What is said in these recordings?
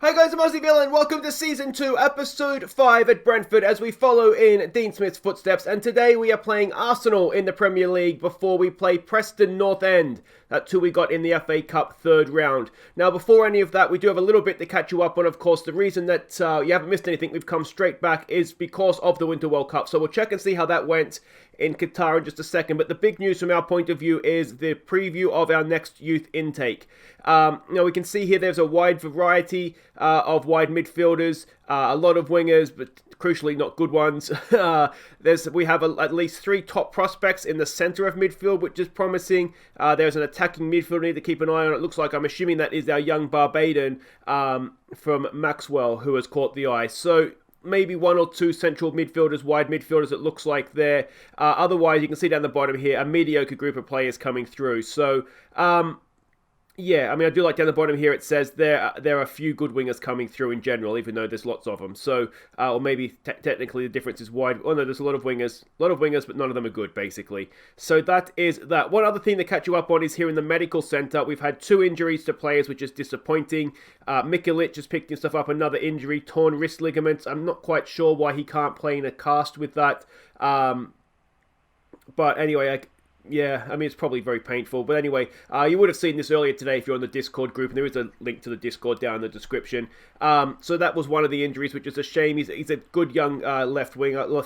Hi guys, I'm Aussie and welcome to Season 2, Episode 5 at Brentford as we follow in Dean Smith's footsteps. And today we are playing Arsenal in the Premier League before we play Preston North End. That's who we got in the FA Cup third round. Now before any of that, we do have a little bit to catch you up on, of course. The reason that you haven't missed anything, we've come straight back, is because of the Winter World Cup. So we'll check and see how that went in Qatar in just a second. But the big news from our point of view is the preview of our next youth intake. Now we can see here there's a wide variety of wide midfielders, a lot of wingers, but crucially not good ones. We have at least 3 top prospects in the centre of midfield, which is promising. There's an attacking midfielder we need to keep an eye on. It looks like, I'm assuming that is our young Barbadian from Maxwell, who has caught the eye. So maybe 1 or 2 central midfielders, wide midfielders, it looks like there. Otherwise, you can see down the bottom here, a mediocre group of players coming through. So, yeah, I mean, I do like down the bottom here, it says there are a few good wingers coming through in general, even though there's lots of them. So, or maybe technically the difference is wide. Oh no, there's a lot of wingers, but none of them are good, basically. So that is that. One other thing to catch you up on is here in the medical centre, we've had 2 injuries to players, which is disappointing. Mikulic has picked himself up another injury, torn wrist ligaments. I'm not quite sure why he can't play in a cast with that. But anyway, yeah, I mean, it's probably very painful. But anyway, you would have seen this earlier today if you're on the Discord group, and there is a link to the Discord down in the description. So that was one of the injuries, which is a shame. He's a good young left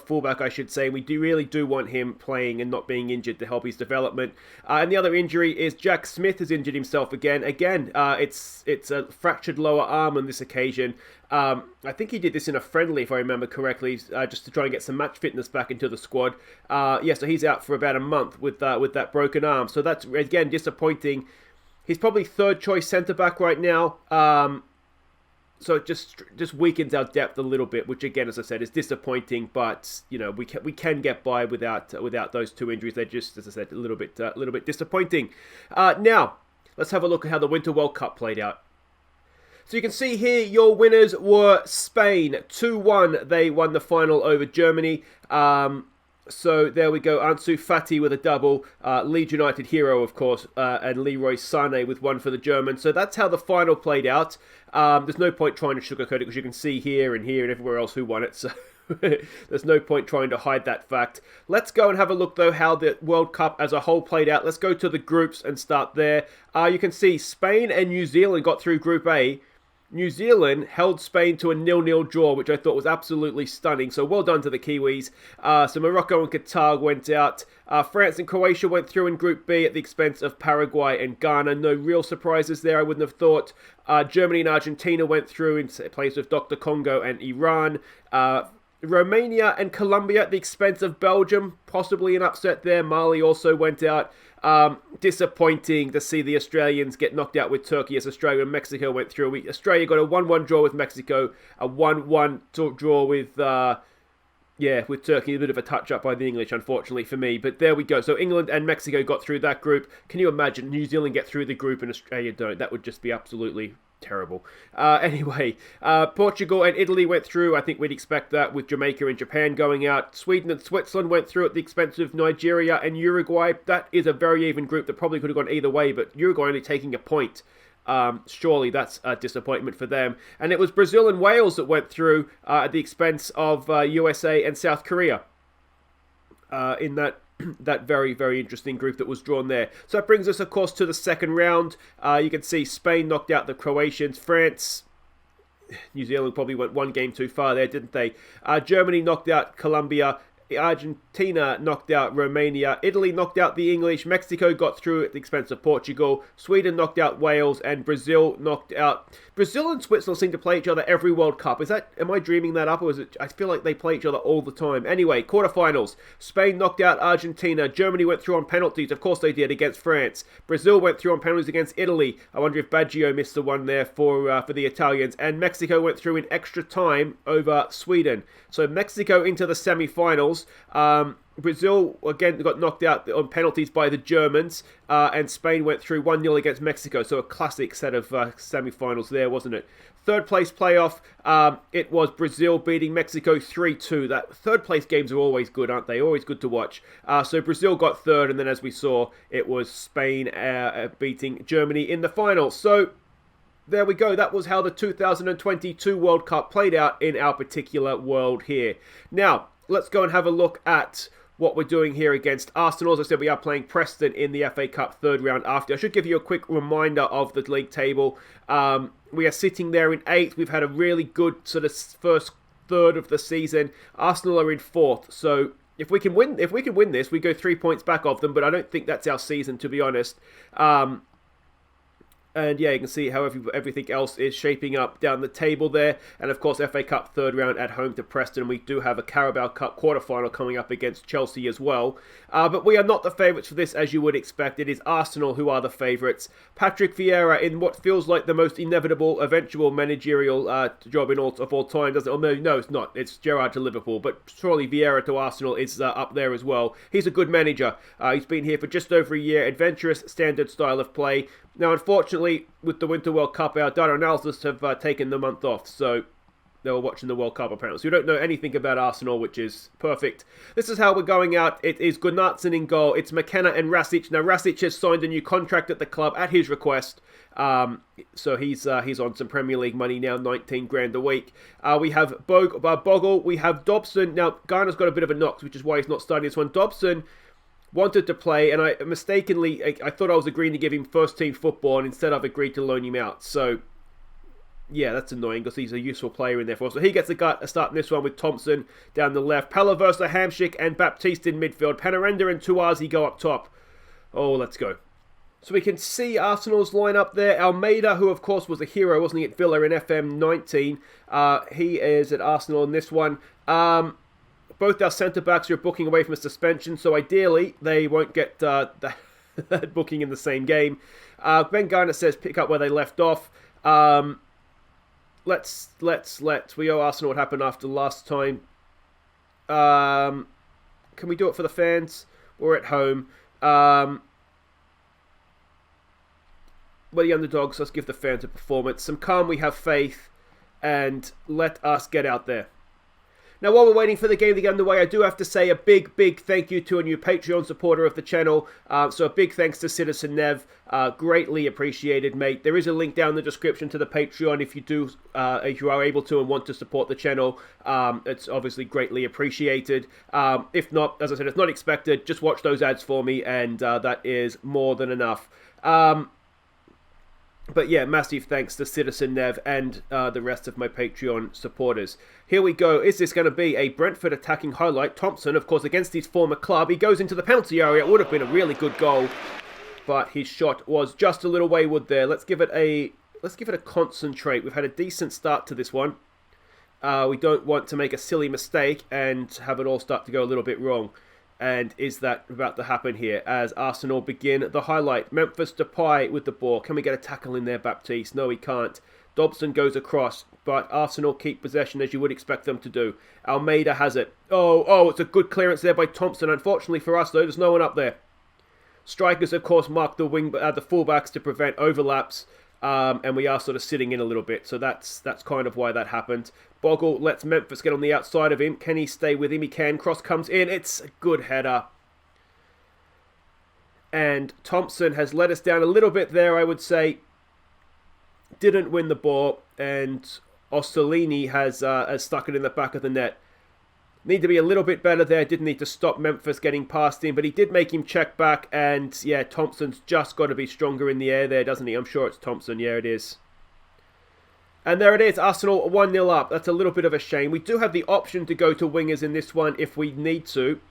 fullback, I should say. We really do want him playing and not being injured to help his development. And the other injury is Jack Smith has injured himself again. It's a fractured lower arm on this occasion. I think he did this in a friendly, if I remember correctly, just to try and get some match fitness back into the squad. So he's out for about a month with that broken arm. So that's, again, disappointing. He's probably third choice centre-back right now. So it just weakens our depth a little bit, which, again, as I said, is disappointing. But, you know, we can get by without those 2 injuries. They're just, as I said, a little bit disappointing. Now, let's have a look at how the Winter World Cup played out. So you can see here, your winners were Spain. 2-1, they won the final over Germany. So there we go, Ansu Fati with a double, Leeds United hero, of course, and Leroy Sané with 1 for the Germans. So that's how the final played out. There's no point trying to sugarcoat it, because you can see here and everywhere else who won it. So there's no point trying to hide that fact. Let's go and have a look, though, how the World Cup as a whole played out. Let's go to the groups and start there. You can see Spain and New Zealand got through Group A. New Zealand held Spain to a 0-0 draw, which I thought was absolutely stunning. So well done to the Kiwis. So Morocco and Qatar went out. France and Croatia went through in Group B at the expense of Paraguay and Ghana. No real surprises there, I wouldn't have thought. Germany and Argentina went through in place of Dr. Congo and Iran. Romania and Colombia at the expense of Belgium. Possibly an upset there. Mali also went out. Disappointing to see the Australians get knocked out with Turkey, as Australia and Mexico went through. Australia got a 1-1 draw with Mexico, a 1-1 draw with Turkey. A bit of a touch-up by the English, unfortunately for me. But there we go. So England and Mexico got through that group. Can you imagine New Zealand get through the group and Australia don't? That would just be absolutely terrible. Anyway, Portugal and Italy went through. I think we'd expect that, with Jamaica and Japan going out. Sweden and Switzerland went through at the expense of Nigeria and Uruguay. That is a very even group that probably could have gone either way, but Uruguay only taking a point. Surely that's a disappointment for them. And it was Brazil and Wales that went through at the expense of USA and South Korea in that very, very interesting group that was drawn there. So that brings us, of course, to the second round. You can see Spain knocked out the Croatians. France, New Zealand probably went 1 game too far there, didn't they? Germany knocked out Colombia. Argentina knocked out Romania. Italy knocked out the English. Mexico got through at the expense of Portugal. Sweden knocked out Wales, and Brazil knocked out. Brazil and Switzerland seem to play each other every World Cup. Am I dreaming that up, or is it? I feel like they play each other all the time. Anyway, quarterfinals. Spain knocked out Argentina. Germany went through on penalties. Of course they did, against France. Brazil went through on penalties against Italy. I wonder if Baggio missed the one there for the Italians. And Mexico went through in extra time over Sweden. So Mexico into the semi-finals. Brazil, again, got knocked out on penalties by the Germans, and Spain went through 1-0 against Mexico. So a classic set of semi-finals there, wasn't it? Third place playoff, it was Brazil beating Mexico 3-2. That third place games are always good, aren't they? Always good to watch. So Brazil got third, and then as we saw, it was Spain beating Germany in the final. So there we go. That was how the 2022 World Cup played out in our particular world here. Now, let's go and have a look at what we're doing here against Arsenal. As I said, we are playing Preston in the FA Cup third round after. I should give you a quick reminder of the league table. We are sitting there in 8th. We've had a really good sort of first third of the season. Arsenal are in 4th. So if we can win this, we go 3 points back off them. But I don't think that's our season, to be honest. And yeah, you can see how everything else is shaping up down the table there. And of course, FA Cup third round at home to Preston. We do have a Carabao Cup quarterfinal coming up against Chelsea as well. But we are not the favourites for this, as you would expect. It is Arsenal who are the favourites. Patrick Vieira in what feels like the most inevitable, eventual managerial job of all time, doesn't it? No, it's not. It's Gerrard to Liverpool. But surely Vieira to Arsenal is up there as well. He's a good manager. He's been here for just over a year. Adventurous, standard style of play. Now, unfortunately, with the Winter World Cup, our data analysts have taken the month off, so they were watching the World Cup apparently. So we don't know anything about Arsenal, which is perfect. This is how we're going out. It is Gunnarsson in goal. It's McKenna and Rasic. Now, Rasic has signed a new contract at the club at his request. So he's on some Premier League money now, 19 grand a week. We have Bogle. We have Dobson. Now, Garner's got a bit of a knock, which is why he's not starting this one. Dobson wanted to play, and I thought I was agreeing to give him first team football, and instead I've agreed to loan him out. So yeah, that's annoying because he's a useful player in there for us. So he gets a start in this one with Thompson down the left, Palaversa, Hamsik, and Baptiste in midfield. Panarenda and Tuazi go up top. Oh, let's go. So we can see Arsenal's lineup there. Almeida, who of course was a hero, wasn't he, at Villa in FM19. He is at Arsenal in this one. Both our centre-backs are booking away from a suspension, so ideally they won't get that booking in the same game. Ben Garner says pick up where they left off. We owe Arsenal what happened after last time. Can we do it for the fans? We're at home. We're the underdogs, let's give the fans a performance. Some calm, we have faith, and let us get out there. Now, while we're waiting for the game to get underway, I do have to say a big thank you to a new Patreon supporter of the channel. So a big thanks to Citizen Nev. Greatly appreciated, mate. There is a link down in the description to the Patreon if you are able to and want to support the channel. It's obviously greatly appreciated. If not, as I said, it's not expected. Just watch those ads for me, and that is more than enough. But yeah, massive thanks to Citizen Nev and the rest of my Patreon supporters. Here we go. Is this going to be a Brentford attacking highlight? Thompson, of course, against his former club. He goes into the penalty area. It would have been a really good goal, but his shot was just a little wayward there. Let's give it a concentrate. We've had a decent start to this one. We don't want to make a silly mistake and have it all start to go a little bit wrong. And is that about to happen here as Arsenal begin the highlight? Memphis Depay with the ball. Can we get a tackle in there, Baptiste? No, we can't. Dobson goes across, but Arsenal keep possession as you would expect them to do. Almeida has it. Oh, it's a good clearance there by Thompson. Unfortunately for us, though, there's no one up there. Strikers, of course, mark the fullbacks to prevent overlaps. And we are sort of sitting in a little bit, so that's kind of why that happened. Bogle lets Memphis get on the outside of him. Can he stay with him? He can. Cross comes in. It's a good header. And Thompson has let us down a little bit there, I would say. Didn't win the ball, and Ossolini has stuck it in the back of the net. Need to be a little bit better there. Didn't need to stop Memphis getting past him, but he did make him check back. And yeah, Thompson's just got to be stronger in the air there, doesn't he? I'm sure it's Thompson. Yeah, it is. And there it is. Arsenal 1-0 up. That's a little bit of a shame. We do have the option to go to wingers in this one if we need to.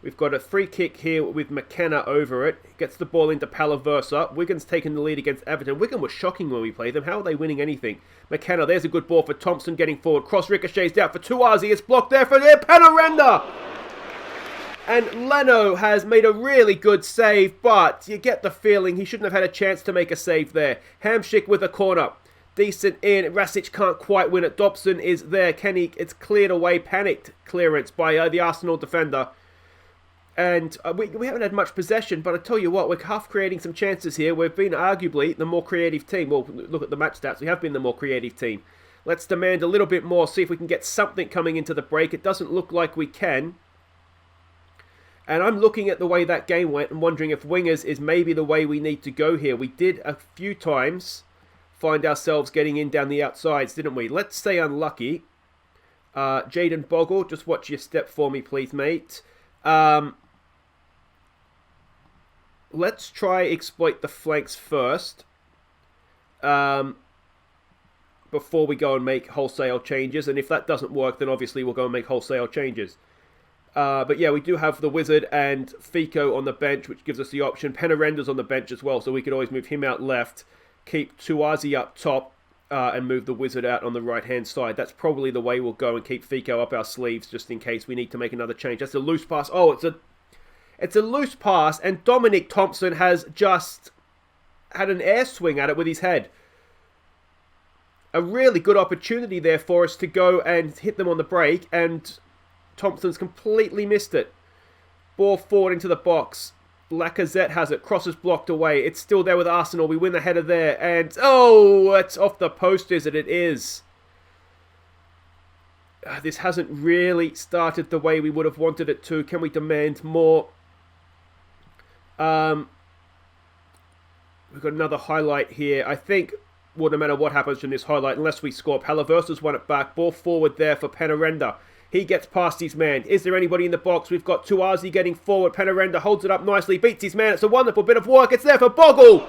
We've got a free kick here with McKenna over it. Gets the ball into Palaversa. Wigan's taken the lead against Everton. Wigan was shocking when we played them. How are they winning anything? McKenna, there's a good ball for Thompson getting forward. Cross ricochets out for Tuazi. It's blocked there for Panarenda. And Leno has made a really good save, but you get the feeling he shouldn't have had a chance to make a save there. Hamsik with a corner. Decent in. Rasic can't quite win it. Dobson is there. Kenny, it's cleared away. Panicked clearance by the Arsenal defender. And we haven't had much possession, but I tell you what, we're half creating some chances here. We've been arguably the more creative team. Well, look at the match stats. We have been the more creative team. Let's demand a little bit more, see if we can get something coming into the break. It doesn't look like we can. And I'm looking at the way that game went and wondering if wingers is maybe the way we need to go here. We did a few times find ourselves getting in down the outsides, didn't we? Let's say unlucky. Jaden Boggle, just watch your step for me, please, mate. Let's try exploit the flanks first. Before we go and make wholesale changes. And if that doesn't work, then obviously we'll go and make wholesale changes. But yeah, we do have the Wizard and Fico on the bench, which gives us the option. Penarenda's on the bench as well, so we could always move him out left, keep Tuazi up top, and move the Wizard out on the right-hand side. That's probably the way we'll go, and keep Fico up our sleeves just in case we need to make another change. That's a loose pass. Oh, it's a loose pass, and Dominic Thompson has just had an air swing at it with his head. A really good opportunity there for us to go and hit them on the break, and Thompson's completely missed it. Ball forward into the box. Lacazette has it. Cross is blocked away. It's still there with Arsenal. We win the header there, and oh, it's off the post, is it? It is. This hasn't really started the way we would have wanted it to. Can we demand more? We've got another highlight here. I think, well, no matter what happens from this highlight, unless we score, Palaversa's won it back. Ball forward there for Penarenda. He gets past his man. Is there anybody in the box? We've got Tuazi getting forward. Penarenda holds it up nicely, beats his man. It's a wonderful bit of work. It's there for Boggle.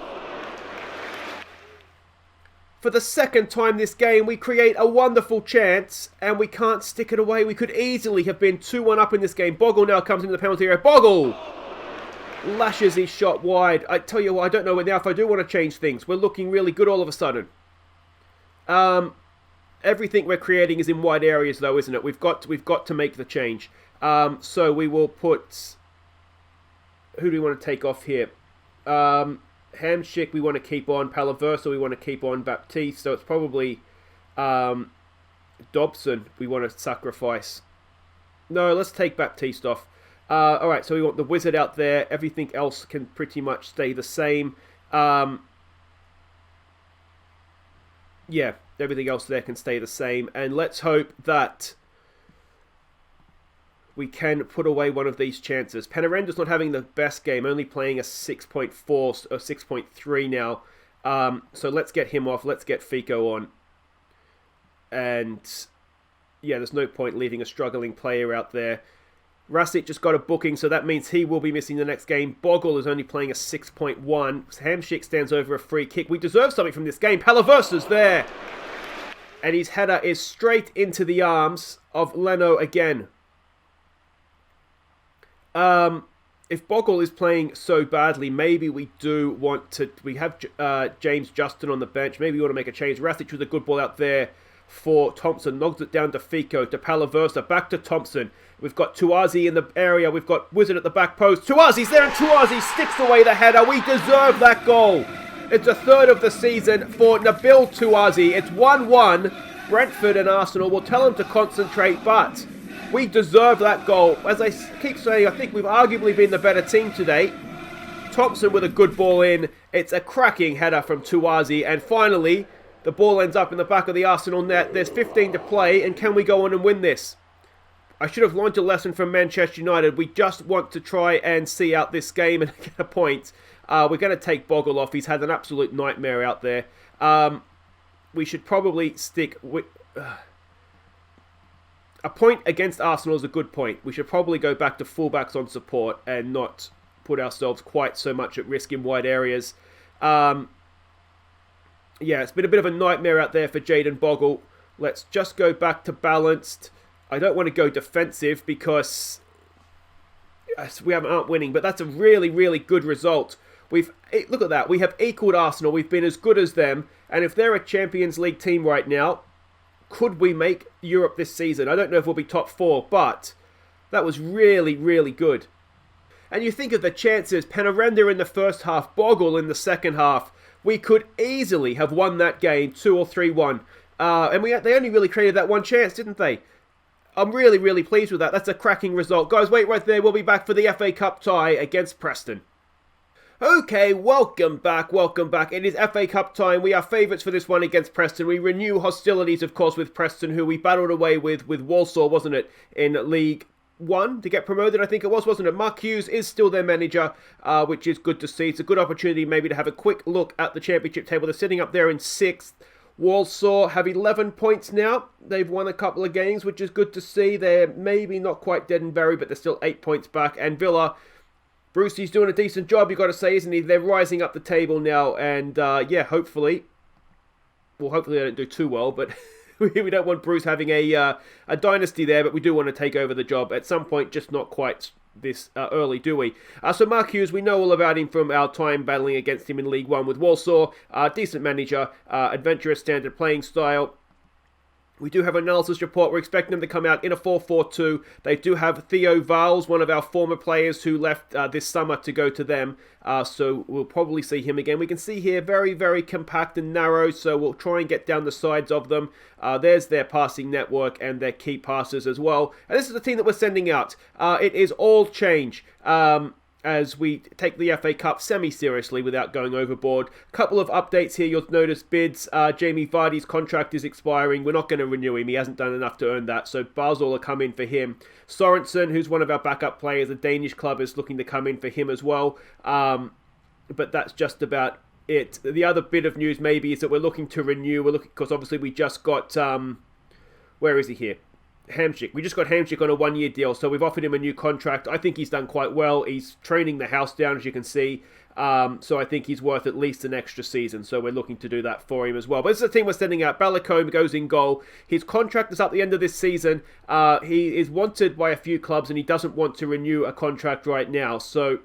For the second time this game, we create a wonderful chance, and we can't stick it away. We could easily have been 2-1 up in this game. Boggle now comes into the penalty area. Boggle lashes his shot wide. I tell you what, I don't know now if I do want to change things. We're looking really good all of a sudden. Everything we're creating is in wide areas, though, isn't it? We've got to make the change. So we will put... Who do we want to take off here? Hamsik we want to keep on. Palaversa we want to keep on. Baptiste. So it's probably Dobson we want to sacrifice. No, let's take Baptiste off. Alright, so we want the Wizard out there. Everything else can pretty much stay the same. Yeah, everything else there can stay the same. And let's hope that we can put away one of these chances. Penarenda's not having the best game, only playing a 6.4 or 6.3 now. So let's get him off. Let's get Fico on. And yeah, there's no point leaving a struggling player out there. Rasic just got a booking, so that means he will be missing the next game. Boggle is only playing a 6.1. Hamsik stands over a free kick. We deserve something from this game. Palaversa's there. And his header is straight into the arms of Leno again. If Boggle is playing so badly, maybe we do want to... We have James Justin on the bench. Maybe we want to make a change. Rasic with a good ball out there for Thompson. Nods it down to Fico, to Palaversa, back to Thompson. We've got Tuazi in the area. We've got Wizard at the back post. Tuazi's there, and Tuazi sticks away the header. We deserve that goal. It's a third of the season for Nabil Tuazi. It's 1-1. Brentford and Arsenal will tell him to concentrate, but we deserve that goal. As I keep saying, I think we've arguably been the better team today. Thompson with a good ball in. It's a cracking header from Tuazi, and finally, the ball ends up in the back of the Arsenal net. There's 15 to play, and can we go on and win this? I should have learned a lesson from Manchester United. We just want to try and see out this game and get a point. We're going to take Boggle off. He's had an absolute nightmare out there. We should probably stick with... A point against Arsenal is a good point. We should probably go back to fullbacks on support and not put ourselves quite so much at risk in wide areas. Yeah, it's been a bit of a nightmare out there for Jaden Boggle. Let's just go back to balanced. I don't want to go defensive because we aren't winning, but that's a really, really good result. Look at that. We have equaled Arsenal. We've been as good as them. And if they're a Champions League team right now, could we make Europe this season? I don't know if we'll be top 4, but that was really, really good. And you think of the chances. Penarenda in the first half, Boggle in the second half. We could easily have won that game 2 or 3-1. And they only really created that one chance, didn't they? I'm really, really pleased with that. That's a cracking result. Guys, wait right there. We'll be back for the FA Cup tie against Preston. Okay, welcome back. It is FA Cup time. We are favourites for this one against Preston. We renew hostilities, of course, with Preston, who we battled away with Walsall, wasn't it, in League 1 to get promoted, I think it was, wasn't it? Mark Hughes is still their manager, which is good to see. It's a good opportunity maybe to have a quick look at the championship table. They're sitting up there in 6th. Walsall have 11 points now. They've won a couple of games, which is good to see. They're maybe not quite dead and buried, but they're still 8 points back. And Villa, Brucey's doing a decent job, you've got to say, isn't he? They're rising up the table now, and hopefully they don't do too well, but we don't want Bruce having a dynasty there, but we do want to take over the job at some point, just not quite this early, do we? So Mark Hughes, we know all about him from our time battling against him in League One with Walsall. Decent manager, adventurous standard playing style. We do have an analysis report. We're expecting them to come out in a 4-4-2. They do have Theo Valls, one of our former players who left this summer to go to them. So we'll probably see him again. We can see here very, very compact and narrow. So we'll try and get down the sides of them. There's their passing network and their key passes as well. And this is the team that we're sending out. It is all change. As we take the FA Cup semi-seriously without going overboard. Couple of updates here. You'll notice bids. Jamie Vardy's contract is expiring. We're not going to renew him. He hasn't done enough to earn that. So Basel will come in for him. Sorensen, who's one of our backup players, a Danish club, is looking to come in for him as well. But that's just about it. The other bit of news maybe is that we're looking to renew. We're looking, because obviously we just got... where is he here? Hamsik. We just got Hamsik on a 1-year deal, so we've offered him a new contract. I think he's done quite well. He's training the house down, as you can see. So I think he's worth at least an extra season, so we're looking to do that for him as well. But this is the team we're sending out. Balacombe goes in goal. His contract is up at the end of this season. He is wanted by a few clubs, and he doesn't want to renew a contract right now, so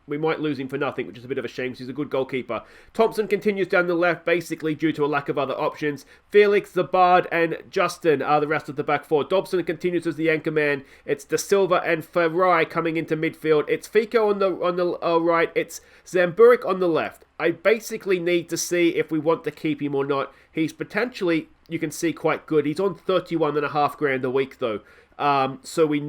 we might lose him for nothing, which is a bit of a shame because he's a good goalkeeper. Thompson continues down the left, basically due to a lack of other options. Felix, Zabard, and Justin are the rest of the back four. Dobson continues as the anchor man. It's De Silva and Ferrai coming into midfield. It's Fico on the right. It's Zamburik on the left. I basically need to see if we want to keep him or not. He's potentially, you can see, quite good. He's on 31.5 grand a week though. So we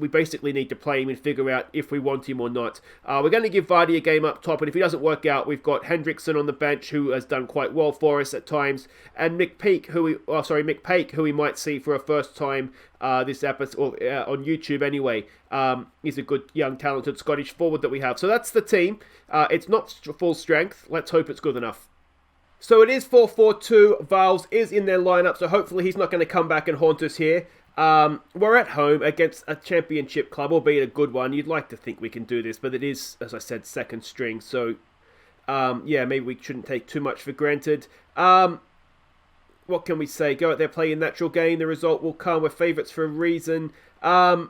basically need to play him and figure out if we want him or not. We're going to give Vardy a game up top, and if he doesn't work out, we've got Hendrickson on the bench, who has done quite well for us at times, and Mick Peake, who we might see for a first time this episode on YouTube anyway. He's a good, young, talented Scottish forward that we have. So that's the team. It's not full strength. Let's hope it's good enough. So it is 4-4-2. Valls is in their lineup, so hopefully he's not going to come back and haunt us here. We're at home against a championship club, albeit a good one. You'd like to think we can do this, but it is, as I said, second string. So, maybe we shouldn't take too much for granted. What can we say? Go out there, play a natural game. The result will come. We're favourites for a reason. I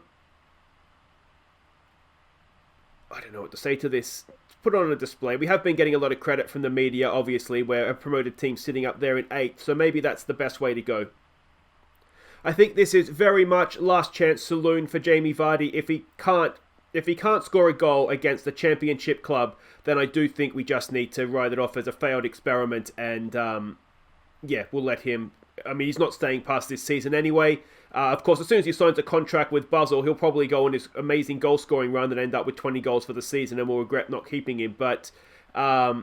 don't know what to say to this. Put it on a display. We have been getting a lot of credit from the media, obviously. We're a promoted team sitting up there in 8th, so maybe that's the best way to go. I think this is very much last chance saloon for Jamie Vardy. If he can't score a goal against a championship club, then I do think we just need to write it off as a failed experiment. And we'll let him. I mean, he's not staying past this season anyway. Of course, as soon as he signs a contract with Basel, he'll probably go on his amazing goal scoring run and end up with 20 goals for the season, and we'll regret not keeping him. But I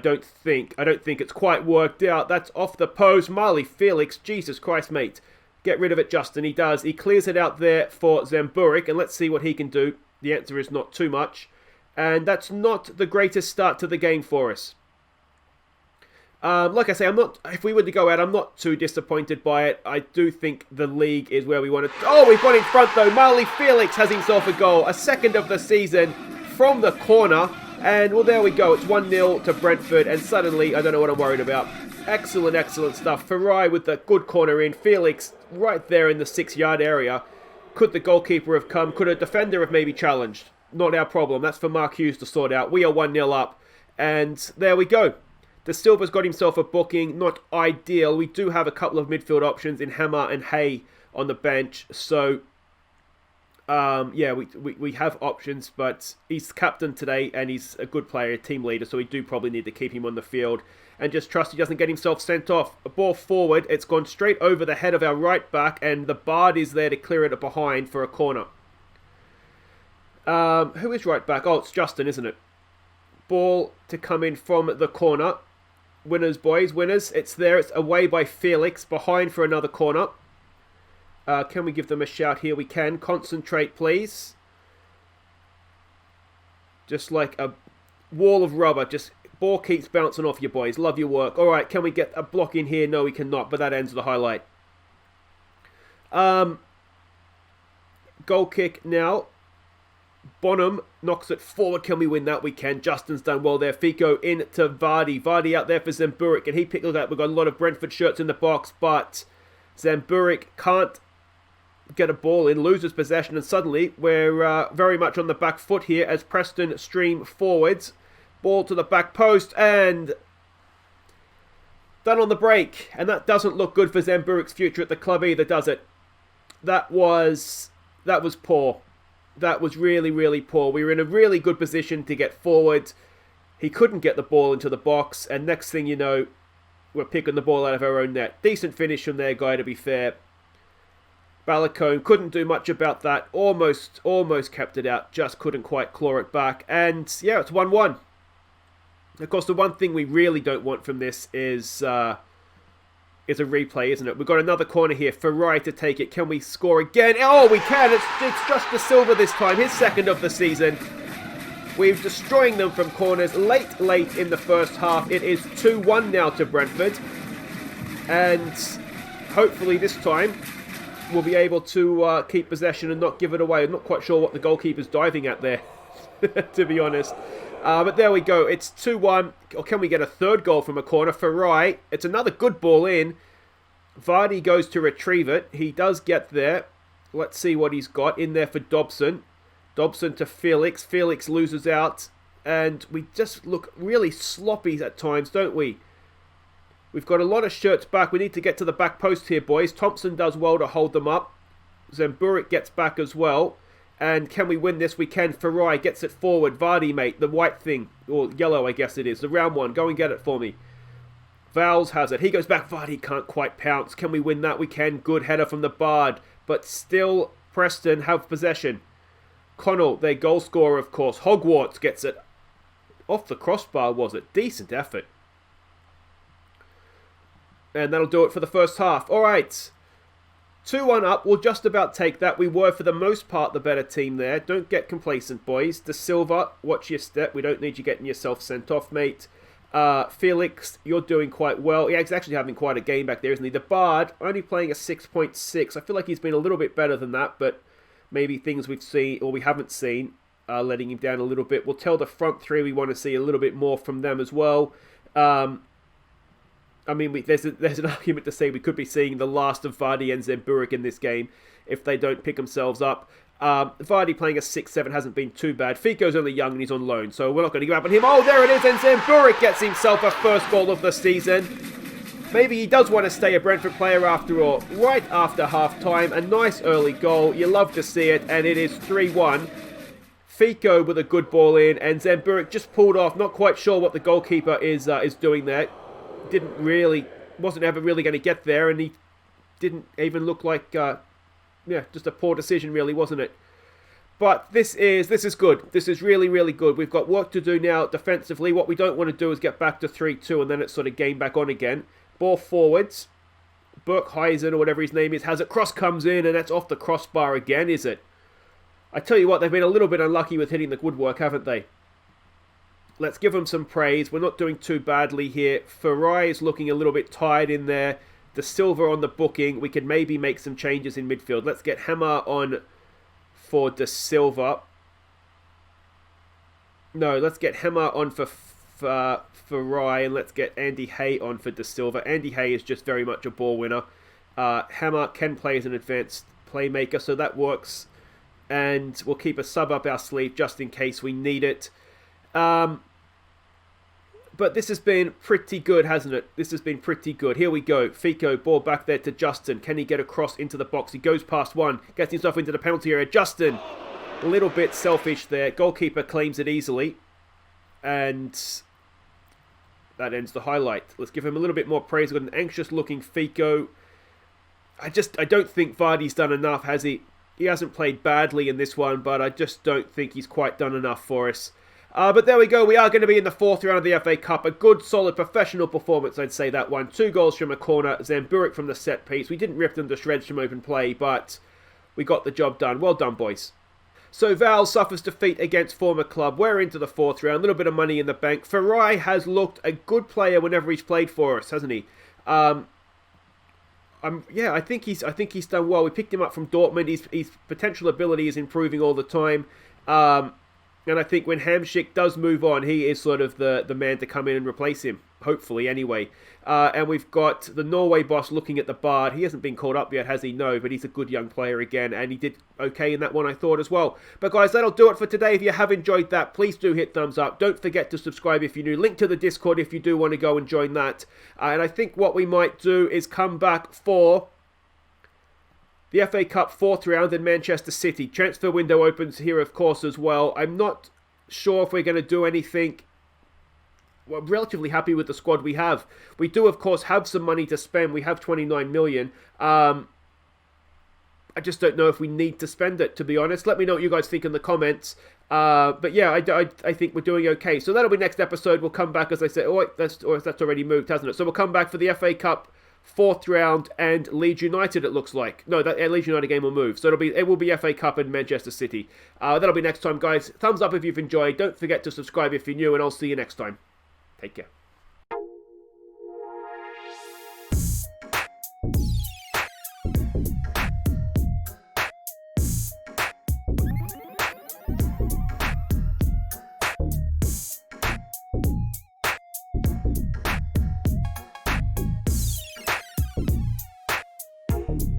don't think it's quite worked out. That's off the post. Marley Felix, Jesus Christ, mate. Get rid of it, Justin. He does. He clears it out there for Zamburik, and let's see what he can do. The answer is not too much. And that's not the greatest start to the game for us. Like I say, if we were to go out, I'm not too disappointed by it. I do think the league is where we want it. Oh, we've got in front though. Marley Felix has himself a goal. A second of the season from the corner. And, well, there we go. It's 1-0 to Brentford, and suddenly, I don't know what I'm worried about. Excellent stuff. Ferrai with the good corner in. Felix right there in the 6-yard area. Could the goalkeeper have come? Could a defender have maybe challenged? Not our problem. That's for Mark Hughes to sort out. We are 1-0 up. And there we go. De Silva's got himself a booking. Not ideal. We do have a couple of midfield options in Hammer and Hay on the bench. So, we have options, but he's captain today and he's a good player, a team leader, so we do probably need to keep him on the field and just trust he doesn't get himself sent off. A ball forward, it's gone straight over the head of our right back, and the Bard is there to clear it behind for a corner. Who is right back? Oh, it's Justin, isn't it? Ball to come in from the corner. Winners, boys, winners. It's there. It's away by Felix, behind for another corner. Can we give them a shout here? We can. Concentrate, please. Just like a wall of rubber. Just ball keeps bouncing off you, boys. Love your work. All right, can we get a block in here? No, we cannot, but that ends the highlight. Goal kick now. Bonham knocks it forward. Can we win that? We can. Justin's done well there. Fico into Vardy. Vardy out there for Zemburik, and he picked it up. We've got a lot of Brentford shirts in the box, but Zemburik can't get a ball in, loses possession, and suddenly we're very much on the back foot here as Preston stream forwards. Ball to the back post, and done on the break. And that doesn't look good for Zemburik's future at the club either, does it? That was poor. That was really, really poor. We were in a really good position to get forward. He couldn't get the ball into the box, and next thing you know, we're picking the ball out of our own net. Decent finish from their guy, to be fair. Balacone couldn't do much about that. Almost kept it out. Just couldn't quite claw it back. And yeah, it's 1-1. Of course, the one thing we really don't want from this is a replay, isn't it? We've got another corner here. Ferrari to take it. Can we score again? Oh, we can. It's just De Silva this time. His second of the season. We're destroying them from corners late in the first half. It is 2-1 now to Brentford. And hopefully this time we'll be able to keep possession and not give it away. I'm not quite sure what the goalkeeper's diving at there, to be honest. But there we go. It's 2-1. Or can we get a third goal from a corner? Ferrari. It's another good ball in. Vardy goes to retrieve it. He does get there. Let's see what he's got in there for Dobson. Dobson to Felix. Felix loses out. And we just look really sloppy at times, don't we? We've got a lot of shirts back. We need to get to the back post here, boys. Thompson does well to hold them up. Zemburik gets back as well. And can we win this? We can. Ferrari gets it forward. Vardy, mate. The white thing. Or yellow, I guess it is. The round one. Go and get it for me. Vowles has it. He goes back. Vardy can't quite pounce. Can we win that? We can. Good header from the Bard. But still, Preston have possession. Connell, their goal scorer, of course. Hogwarts gets it off the crossbar, was it? Decent effort. And that'll do it for the first half. All right. 2-1 up. We'll just about take that. We were, for the most part, the better team there. Don't get complacent, boys. De Silva, watch your step. We don't need you getting yourself sent off, mate. Felix, you're doing quite well. Yeah, he's actually having quite a game back there, isn't he? The Bard, only playing a 6.6. I feel like he's been a little bit better than that, but maybe things we've seen, or we haven't seen, letting him down a little bit. We'll tell the front three we want to see a little bit more from them as well. I mean, there's an argument to say we could be seeing the last of Vardy and Zemburik in this game if they don't pick themselves up. Vardy playing a 6-7 hasn't been too bad. Fico's only young and he's on loan, so we're not going to give up on him. Oh, there it is, and Zemburik gets himself a first goal of the season. Maybe he does want to stay a Brentford player after all. Right after half-time, a nice early goal. You love to see it, and it is 3-1. Fico with a good ball in, and Zemburik just pulled off. Not quite sure what the goalkeeper is doing there. Wasn't ever really going to get there, and he didn't even look like, just a poor decision really, wasn't it? But this is good. This is really, really good. We've got work to do now defensively. What we don't want to do is get back to 3-2 and then it's sort of game back on again. Ball forwards. Burkheisen, or whatever his name is, has it. Cross comes in, and that's off the crossbar again, is it? I tell you what, they've been a little bit unlucky with hitting the woodwork, haven't they? Let's give them some praise. We're not doing too badly here. Ferrari is looking a little bit tired in there. De Silva on the booking. We could maybe make some changes in midfield. Let's get Hammer on for De Silva. No, let's get Hammer on for Ferrari, and let's get Andy Hay on for De Silva. Andy Hay is just very much a ball winner. Hammer can play as an advanced playmaker, so that works. And we'll keep a sub up our sleeve just in case we need it. But this has been pretty good, hasn't it? This has been pretty good. Here we go. Fico, ball back there to Justin. Can he get across into the box? He goes past one. Gets himself into the penalty area. Justin, a little bit selfish there. Goalkeeper claims it easily. And that ends the highlight. Let's give him a little bit more praise. We've got an anxious-looking Fico. I don't think Vardy's done enough, has he? He hasn't played badly in this one, but I just don't think he's quite done enough for us. But there we go. We are going to be in the fourth round of the FA Cup. A good, solid, professional performance, I'd say that one. 2 goals from a corner, Zamburik from the set piece. We didn't rip them to shreds from open play, but we got the job done. Well done, boys. So Val suffers defeat against former club. We're into the fourth round. A little bit of money in the bank. Farai has looked a good player whenever he's played for us, hasn't he? I think he's done well. We picked him up from Dortmund. His potential ability is improving all the time. And I think when Hamsik does move on, he is sort of the man to come in and replace him. Hopefully, anyway. And we've got the Norway boss looking at the Bard. He hasn't been called up yet, has he? No, but he's a good young player again. And he did okay in that one, I thought, as well. But guys, that'll do it for today. If you have enjoyed that, please do hit thumbs up. Don't forget to subscribe if you're new. Link to the Discord if you do want to go and join that. And I think what we might do is come back for the FA Cup fourth round in Manchester City. Transfer window opens here, of course, as well. I'm not sure if we're going to do anything. We're relatively happy with the squad we have. We do, of course, have some money to spend. We have 29 million. I just don't know if we need to spend it, to be honest. Let me know what you guys think in the comments. But yeah, I think we're doing okay. So that'll be next episode. We'll come back, as I said. Oh, that's already moved, hasn't it? So we'll come back for the FA Cup fourth round and Leeds United, it looks like. No, that Leeds United game will move. So it will be FA Cup in Manchester City. That'll be next time, guys. Thumbs up if you've enjoyed. Don't forget to subscribe if you're new, and I'll see you next time. Take care.